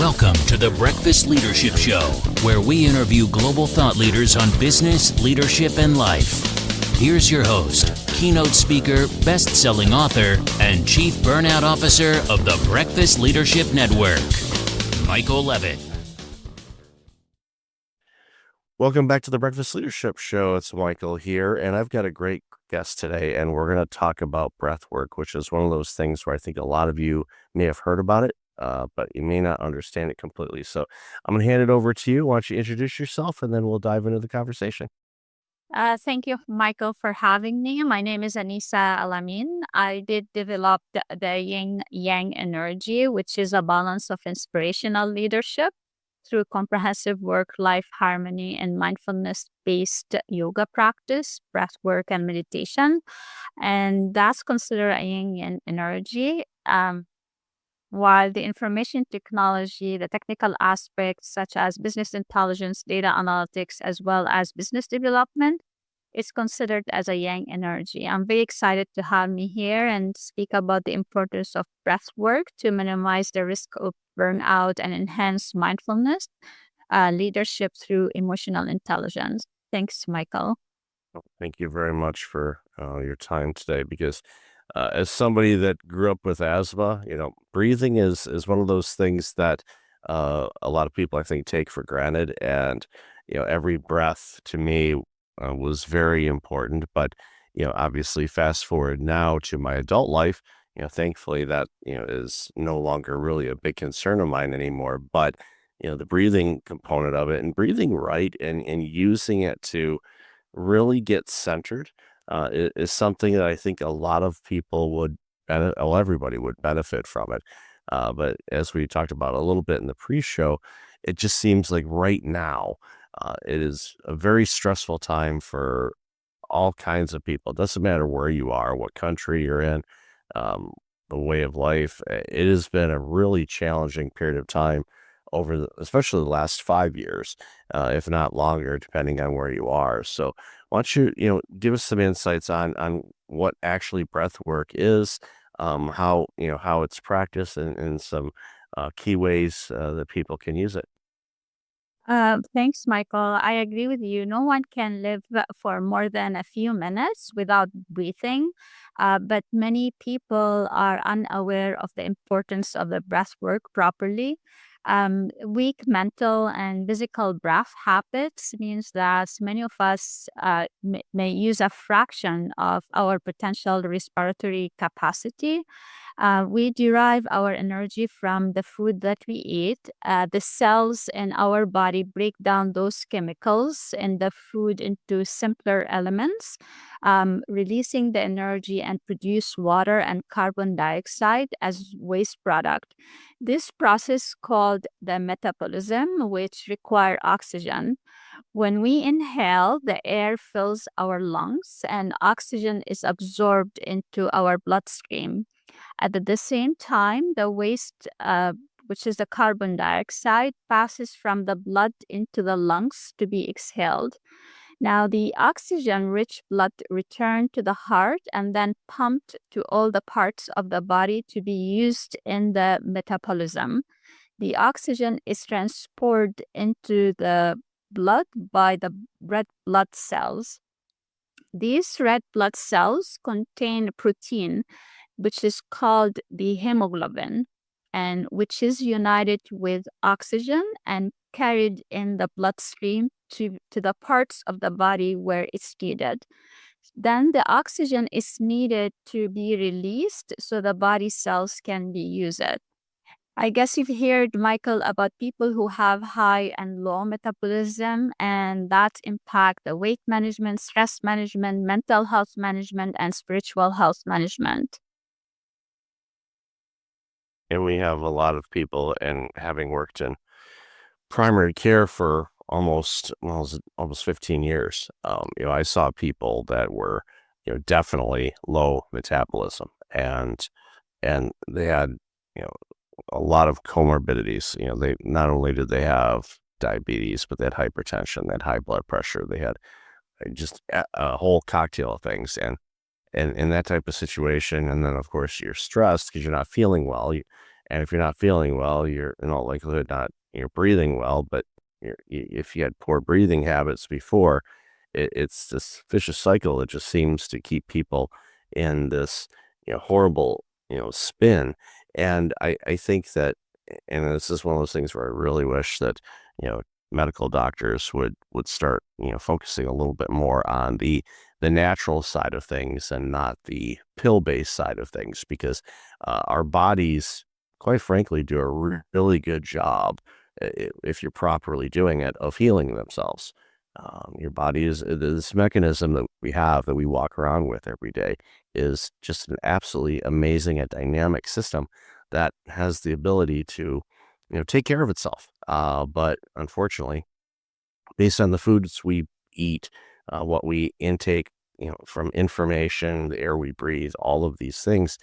Welcome to the Breakfast Leadership Show, where we interview global thought leaders on business, leadership, and life. Here's your host, keynote speaker, best-selling author, and chief burnout officer of the Breakfast Leadership Network, Michael Levitt. Welcome back to the Breakfast Leadership Show. It's Michael here, and I've got a great guest today, and we're going to talk about breath work, which is one of those things where I think a lot of you may have heard about it, but you may not understand it completely. So I'm going to hand it over to you. Why don't you introduce yourself, and then we'll dive into the conversation. Thank you, Michael, for having me. My name is Anisa Elamin. I did develop the Yin Yang energy, which is a balance of inspirational leadership through comprehensive work-life harmony and mindfulness-based yoga practice, breath work, and meditation. And that's considered a Yin Yang energy. While the information technology, the technical aspects such as business intelligence, data analytics, as well as business development, is considered as a yang energy. I'm very excited to have me here and speak about the importance of breath work to minimize the risk of burnout and enhance mindfulness, leadership through emotional intelligence. Thanks, Michael. Thank you very much for your time today, because as somebody that grew up with asthma, breathing is one of those things that a lot of people, I think, take for granted. And, every breath to me was very important. But, obviously fast forward now to my adult life, thankfully that, is no longer really a big concern of mine anymore. But, the breathing component of it and breathing right and using it to really get centered is something that I think a lot of people would everybody would benefit from it. But as we talked about a little bit in the pre-show, it just seems like right now it is a very stressful time for all kinds of people. It doesn't matter where you are, what country you're in, the way of life. It has been a really challenging period of time especially the last 5 years, if not longer, depending on where you are. So why don't you, give us some insights on what actually breath work is, how it's practiced, and some key ways that people can use it. Thanks, Michael. I agree with you. No one can live for more than a few minutes without breathing, but many people are unaware of the importance of the breath work properly. Weak mental and physical breath habits means that many of us may use a fraction of our potential respiratory capacity. We derive our energy from the food that we eat. The cells in our body break down those chemicals in the food into simpler elements, releasing the energy and produce water and carbon dioxide as waste product. This process called the metabolism, which require oxygen. When we inhale, the air fills our lungs and oxygen is absorbed into our bloodstream. At the same time, the waste, which is the carbon dioxide, passes from the blood into the lungs to be exhaled. Now, the oxygen-rich blood return to the heart and then pumped to all the parts of the body to be used in the metabolism. The oxygen is transported into the blood by the red blood cells. These red blood cells contain protein, which is called the hemoglobin, and which is united with oxygen and carried in the bloodstream to the parts of the body where it's needed. Then the oxygen is needed to be released so the body cells can be used. I guess you've heard, Michael, about people who have high and low metabolism, and that impact the weight management, stress management, mental health management, and spiritual health management. And we have a lot of people, and having worked in primary care for almost 15 years, I saw people that were, definitely low metabolism, and they had, a lot of comorbidities. They not only did they have diabetes, but they had hypertension, they had high blood pressure, they had just a whole cocktail of things. And in that type of situation, and then of course you're stressed because you're not feeling well, And if you're not feeling well, you're in all likelihood not you're breathing well. But if you had poor breathing habits before, it's this vicious cycle. It just seems to keep people in this horrible spin. And I think that, and this is one of those things where I really wish that you know medical doctors would start focusing a little bit more on the natural side of things and not the pill-based side of things, because our bodies, quite frankly, do a really good job, if you're properly doing it, of healing themselves. Your body is this mechanism that we have, that we walk around with every day, is just an absolutely amazing and dynamic system that has the ability to take care of itself. But unfortunately, based on the foods we eat, what we intake, from information, the air we breathe, all of these things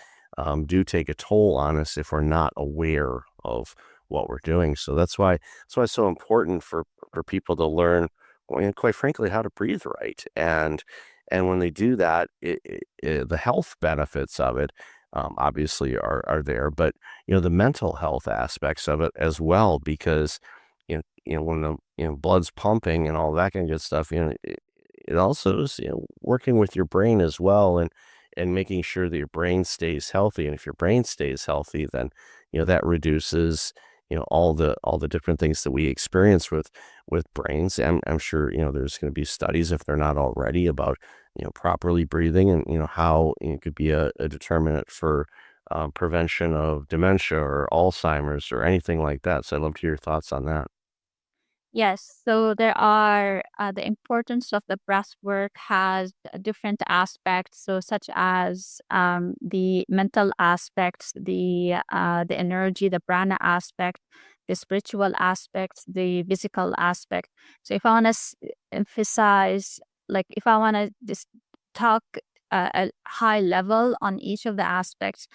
do take a toll on us if we're not aware of what we're doing. So that's why it's so important for people to learn, well, and quite frankly, how to breathe right. And when they do that, the health benefits of it obviously are there, but the mental health aspects of it as well, because when the blood's pumping and all that kind of good stuff, it also is working with your brain as well, and making sure that your brain stays healthy. And if your brain stays healthy, then that reduces all the different things that we experience with brains. I'm sure there's going to be studies, if they're not already, about properly breathing, and how it could be a determinant for prevention of dementia or Alzheimer's or anything like that. So I'd love to hear your thoughts on that. Yes, so there are the importance of the breath work has different aspects, so such as the mental aspects, the energy, the prana aspect, the spiritual aspect, the physical aspect. So if I want to emphasize, like if I want to just talk a high level on each of the aspects.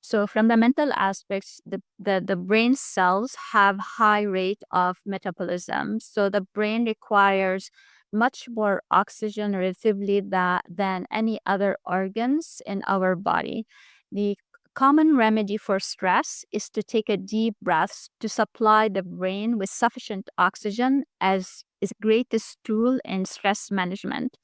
So from the mental aspects, the brain cells have high rate of metabolism. So the brain requires much more oxygen relatively than any other organs in our body. The common remedy for stress is to take a deep breath to supply the brain with sufficient oxygen, as is greatest tool in stress management.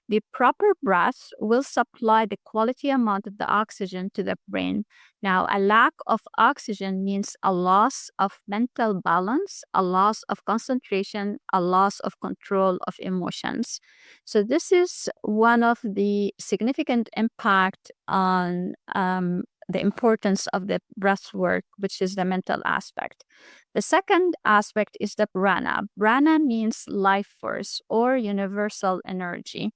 The proper breath will supply the quality amount of the oxygen to the brain. Now, a lack of oxygen means a loss of mental balance, a loss of concentration, a loss of control of emotions. So this is one of the significant impact on the importance of the breath work, which is the mental aspect. The second aspect is the prana. Prana means life force or universal energy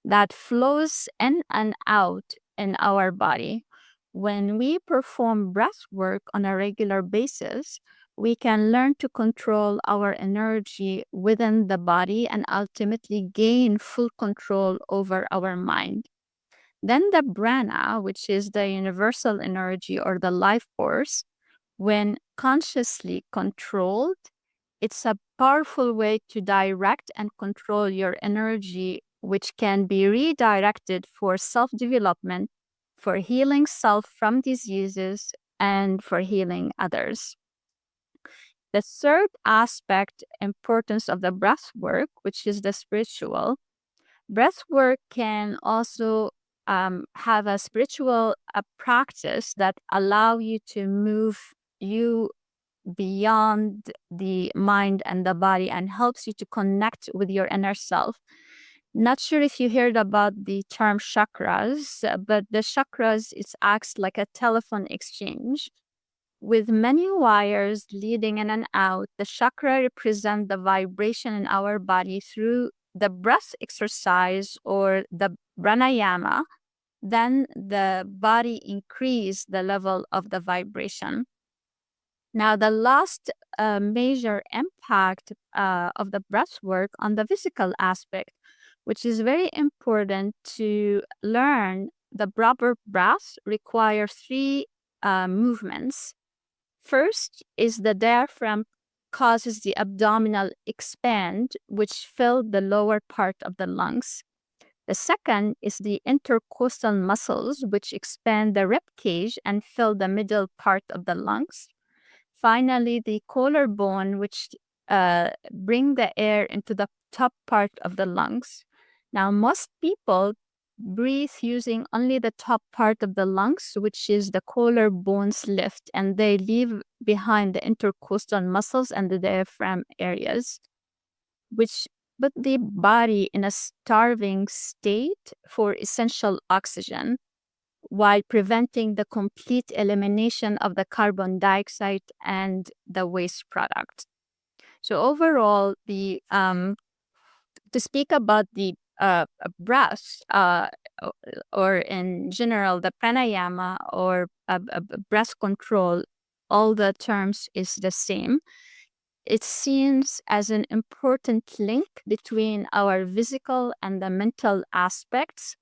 that flows in and out in our body. When we perform breath work on a regular basis, we can learn to control our energy within the body and ultimately gain full control over our mind. Then the prana, which is the universal energy or the life force, when consciously controlled, it's a powerful way to direct and control your energy, which can be redirected for self development, for healing self from diseases, and for healing others. The third aspect, importance of the breath work, which is the spiritual. Breath work can also have a spiritual practice that allow you to move you beyond the mind and the body and helps you to connect with your inner self. Not sure if you heard about the term chakras, but the chakras, it acts like a telephone exchange. With many wires leading in and out, the chakra represent the vibration in our body through the breath exercise or the pranayama. Then the body increase the level of the vibration. Now, the last major impact of the breath work on the physical aspect, which is very important to learn, the proper breath requires three movements. First is the diaphragm causes the abdominal expand, which fill the lower part of the lungs. The second is the intercostal muscles, which expand the rib cage and fill the middle part of the lungs. Finally, the collarbone, which bring the air into the top part of the lungs. Now, most people breathe using only the top part of the lungs, which is the collarbone's lift, and they leave behind the intercostal muscles and the diaphragm areas, which put the body in a starving state for essential oxygen while preventing the complete elimination of the carbon dioxide and the waste product. So overall, to speak about the breath, or in general the pranayama or breath control, all the terms is the same. It seems as an important link between our physical and the mental aspects,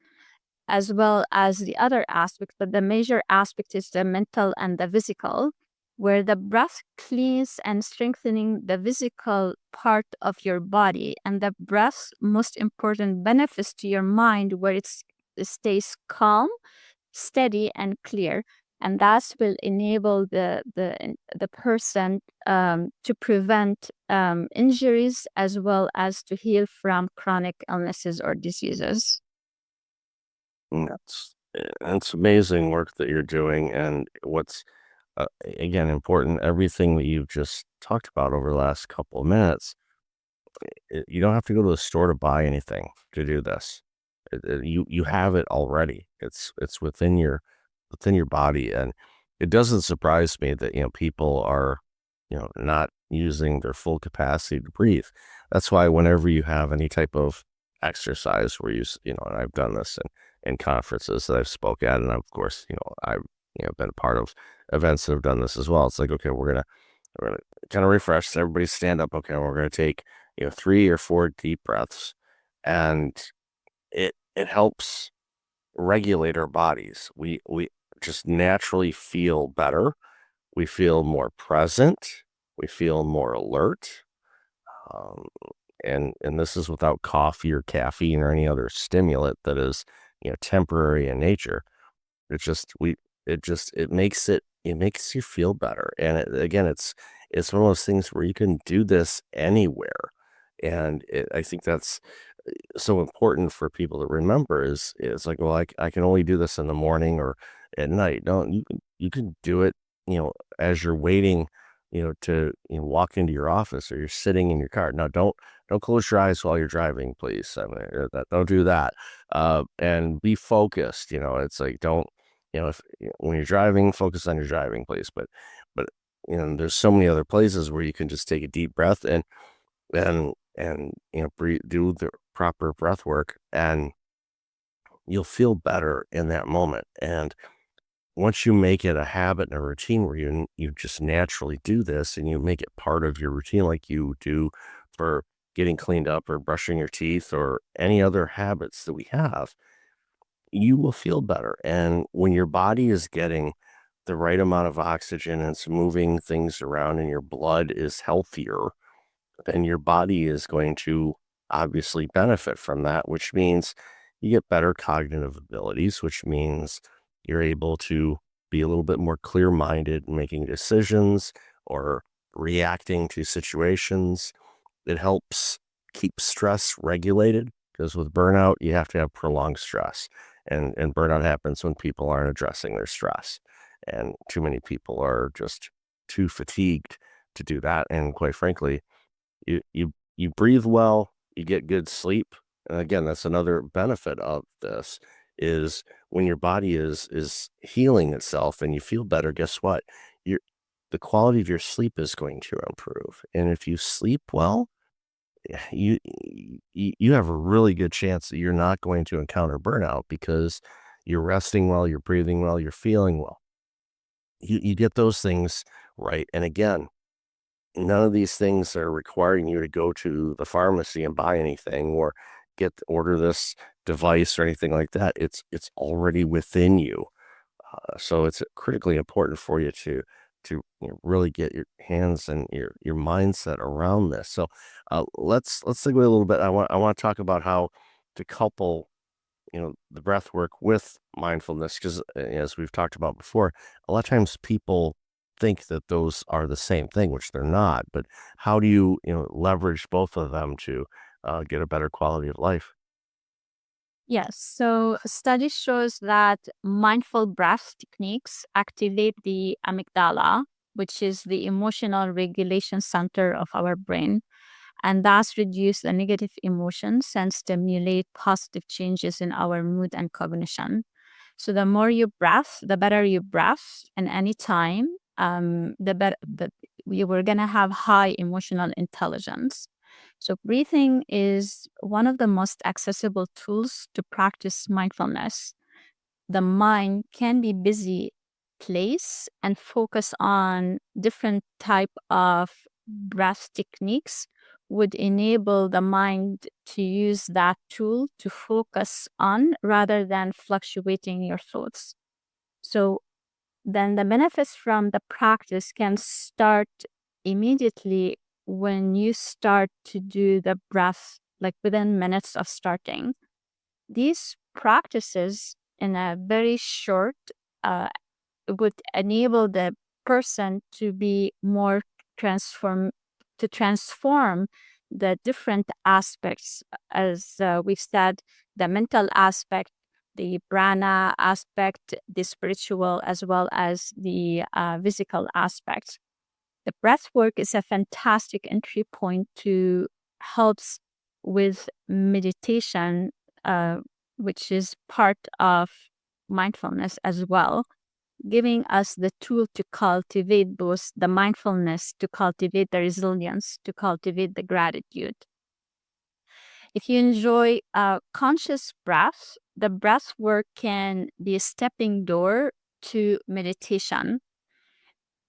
as well as the other aspects, but the major aspect is the mental and the physical, where the breath cleans and strengthening the physical part of your body, and the breath's most important benefits to your mind, where it stays calm, steady, and clear, and that will enable the person to prevent injuries as well as to heal from chronic illnesses or diseases. That's amazing work that you're doing, and what's again important, everything that you've just talked about over the last couple of minutes, you don't have to go to the store to buy anything to do this. You have it already. It's within your body, and it doesn't surprise me that people are not using their full capacity to breathe. That's why whenever you have any type of exercise where and I've done this in conferences that I've spoke at, and of course I've been a part of events that have done this as well. It's like, okay, we're gonna kind of refresh. So everybody stand up. Okay, we're gonna take 3 or 4 deep breaths, and it helps regulate our bodies. We just naturally feel better. We feel more present. We feel more alert. Um, and this is without coffee or caffeine or any other stimulant that is temporary in nature. It makes you feel better. And again, it's one of those things where you can do this anywhere. And I think that's so important for people to remember is like, well, I can only do this in the morning or at night. No, you can do it, as you're waiting, to walk into your office, or you're sitting in your car. Now, don't close your eyes while you're driving, please. I mean, don't do that. And be focused. It's like, don't, if when you're driving, focus on your driving, please. But there's so many other places where you can just take a deep breath and breathe, do the proper breath work, and you'll feel better in that moment. And once you make it a habit and a routine where you just naturally do this, and you make it part of your routine, like you do for getting cleaned up or brushing your teeth or any other habits that we have, you will feel better. And when your body is getting the right amount of oxygen and it's moving things around and your blood is healthier, then your body is going to obviously benefit from that, which means you get better cognitive abilities, which means you're able to be a little bit more clear-minded in making decisions or reacting to situations. It helps keep stress regulated, because with burnout, you have to have prolonged stress. And burnout happens when people aren't addressing their stress. And too many people are just too fatigued to do that. And quite frankly, you breathe well, you get good sleep. And again, that's another benefit of this, is when your body is healing itself and you feel better, guess what? The quality of your sleep is going to improve. And if you sleep well, you have a really good chance that you're not going to encounter burnout, because you're resting well, you're breathing well, you're feeling well. You get those things right. And again, none of these things are requiring you to go to the pharmacy and buy anything or order this device or anything like that. It's already within you. So it's critically important for you to really get your hands and your mindset around this. So let's segue a little bit. I want to talk about how to couple the breath work with mindfulness, because as we've talked about before, a lot of times people think that those are the same thing, which they're not. But how do you leverage both of them to get a better quality of life? Yes, so a study shows that mindful breath techniques activate the amygdala, which is the emotional regulation center of our brain, and thus reduce the negative emotions and stimulate positive changes in our mood and cognition. So the more you breath, the better you breath, and any time, the better we were gonna have high emotional intelligence. So breathing is one of the most accessible tools to practice mindfulness. The mind can be busy place and focus on different type of breath techniques would enable the mind to use that tool to focus on rather than fluctuating your thoughts. So then the benefits from the practice can start immediately when you start to do the breath, like within minutes of starting. These practices in a very short uh, would enable the person to be more transform transform the different aspects, as we've said, the mental aspect, the prana aspect, the spiritual, as well as the physical aspect. The breath work is a fantastic entry point to helps with meditation, uh, which is part of mindfulness as well, giving us the tool to cultivate both the mindfulness, to cultivate the resilience, to cultivate the gratitude. If you enjoy conscious breath, the breath work can be a stepping door to meditation.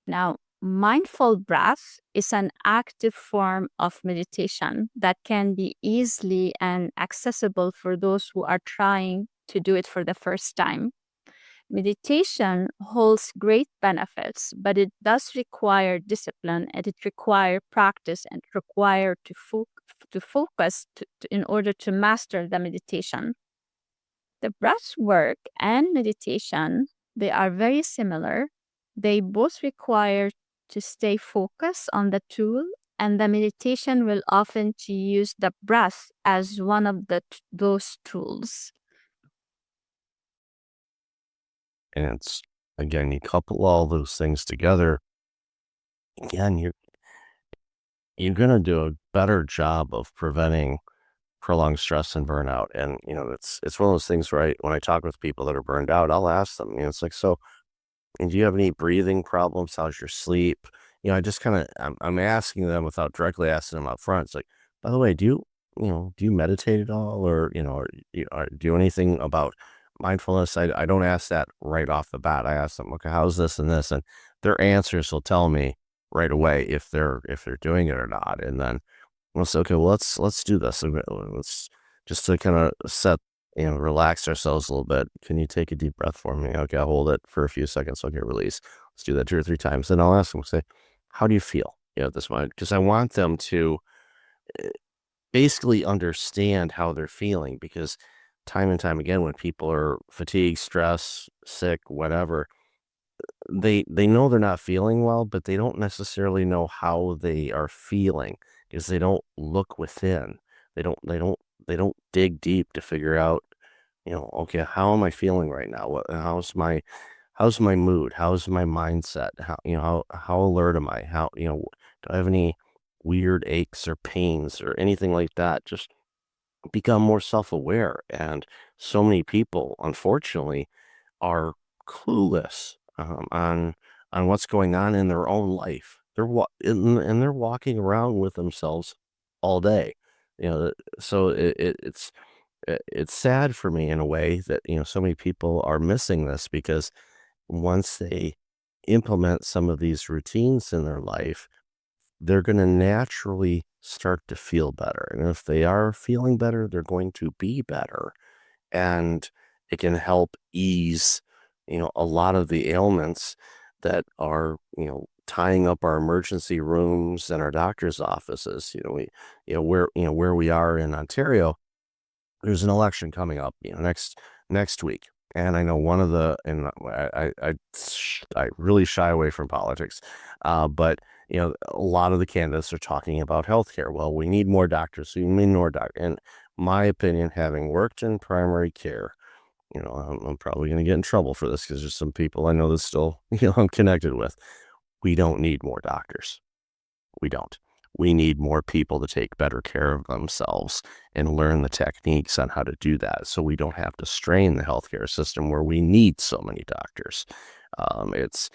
Now, mindful breath is an active form of meditation that can be easily and accessible for those who are trying to do it for the first time. Meditation holds great benefits, but it does require discipline and it requires practice and require to focus in order to master the meditation. The breath work and meditation, they are very similar. They both require to stay focused on the tool, and the meditation will often to use the breath as one of those tools. And it's again, you couple all those things together, again, you're gonna do a better job of preventing prolonged stress and burnout. And it's one of those things where when I talk with people that are burned out, I'll ask them, it's like, so, and do you have any breathing problems? How's your sleep? I just kind of, I'm asking them without directly asking them up front. It's like, by the way, do you meditate at all? Or do anything about mindfulness? I don't ask that right off the bat. I ask them, okay, how's this and this? And their answers will tell me right away if they're doing it or not. And then we'll say, okay, well, let's do this. Let's just to kind of relax ourselves a little bit. Can you take a deep breath for me? Okay, I'll hold it for a few seconds. Okay, release. Let's do that 2 or 3 times. Then I'll ask them, say, how do you feel? At this moment, because I want them to basically understand how they're feeling. Because time and time again, when people are fatigued, stressed, sick, whatever, they know they're not feeling well, but they don't necessarily know how they are feeling because they don't look within. They don't dig deep to figure out, okay, how am I feeling right now? How's my mood? How's my mindset? How alert am I? Do I have any weird aches or pains or anything like that? Just become more self-aware. And so many people, unfortunately, are clueless on what's going on in their own life. And they're walking around with themselves all day. So it's sad for me in a way that so many people are missing this, because once they implement some of these routines in their life, they're going to naturally start to feel better. And if they are feeling better, they're going to be better, and it can help ease, a lot of the ailments that are, tying up our emergency rooms and our doctor's offices. Where we are in Ontario, there's an election coming up, next week. And I know one of the, and I really shy away from politics, but a lot of the candidates are talking about healthcare. Well, we need more doctors. We need more doctors. In my opinion, having worked in primary care, I'm probably going to get in trouble for this because there's some people I know that still, I'm connected with. We don't need more doctors. We don't. We need more people to take better care of themselves and learn the techniques on how to do that so we don't have to strain the healthcare system where we need so many doctors. It's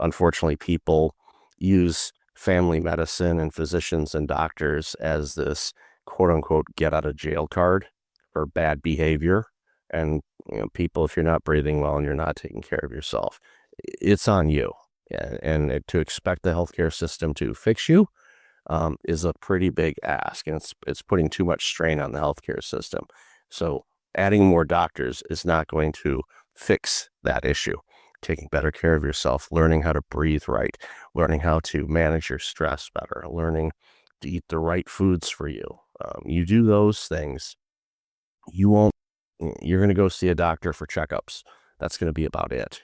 unfortunately people use family medicine and physicians and doctors as this quote unquote get out of jail card for bad behavior. And people, if you're not breathing well and you're not taking care of yourself, it's on you. And to expect the healthcare system to fix you is a pretty big ask, and it's putting too much strain on the healthcare system. So adding more doctors is not going to fix that issue. Taking better care of yourself, learning how to breathe right, learning how to manage your stress better, learning to eat the right foods for you. You do those things, you're going to go see a doctor for checkups. That's going to be about it.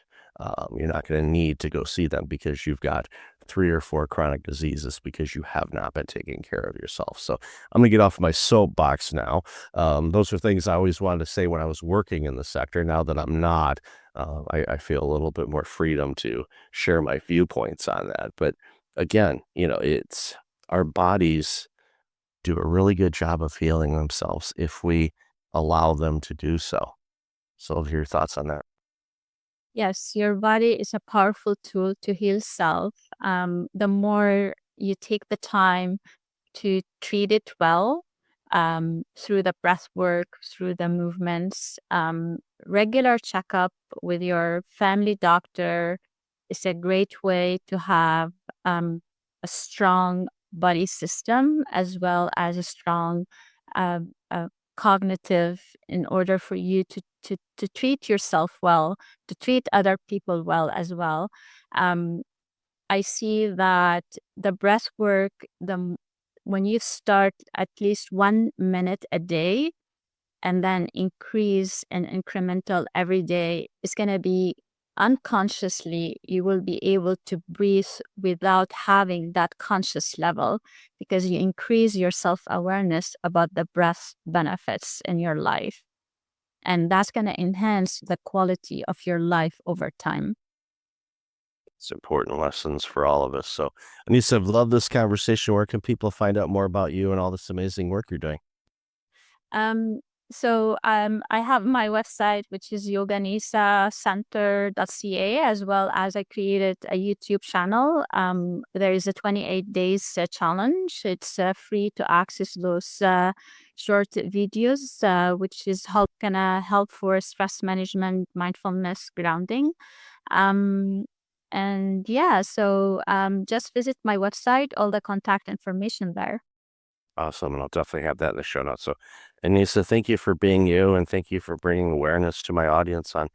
You're not going to need to go see them because you've got 3 or 4 chronic diseases because you have not been taking care of yourself. So I'm going to get off my soapbox now. Those are things I always wanted to say when I was working in the sector. Now that I'm not, I feel a little bit more freedom to share my viewpoints on that. But again, it's our bodies do a really good job of healing themselves if we allow them to do so. So your thoughts on that? Yes, your body is a powerful tool to heal self. The more you take the time to treat it well, through the breath work, through the movements, regular checkup with your family doctor is a great way to have a strong body system as well as a strong uh, cognitive in order for you to treat yourself well, to treat other people well as well. Um, I see that the breath work, when you start at least 1 minute a day and then increase and incremental every day, it's going to be unconsciously, you will be able to breathe without having that conscious level because you increase your self-awareness about the breath benefits in your life. And that's going to enhance the quality of your life over time. It's important lessons for all of us. So, Anisa, I've loved this conversation. Where can people find out more about you and all this amazing work you're doing? I have my website, which is yoganisacenter.ca, as well as I created a YouTube channel. There is a 28 days challenge. It's free to access those short videos, which is gonna help for stress management, mindfulness, grounding. Just visit my website, all the contact information there. Awesome. And I'll definitely have that in the show notes. So, Anisa, thank you for being you, and thank you for bringing awareness to my audience on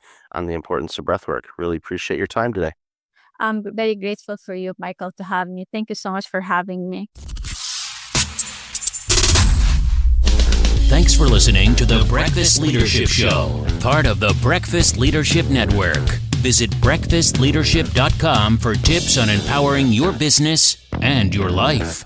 the importance of breath work. Really appreciate your time today. I'm very grateful for you, Michael, to have me. Thank you so much for having me. Thanks for listening to the Breakfast Leadership Show, part of the Breakfast Leadership Network. Visit breakfastleadership.com for tips on empowering your business and your life.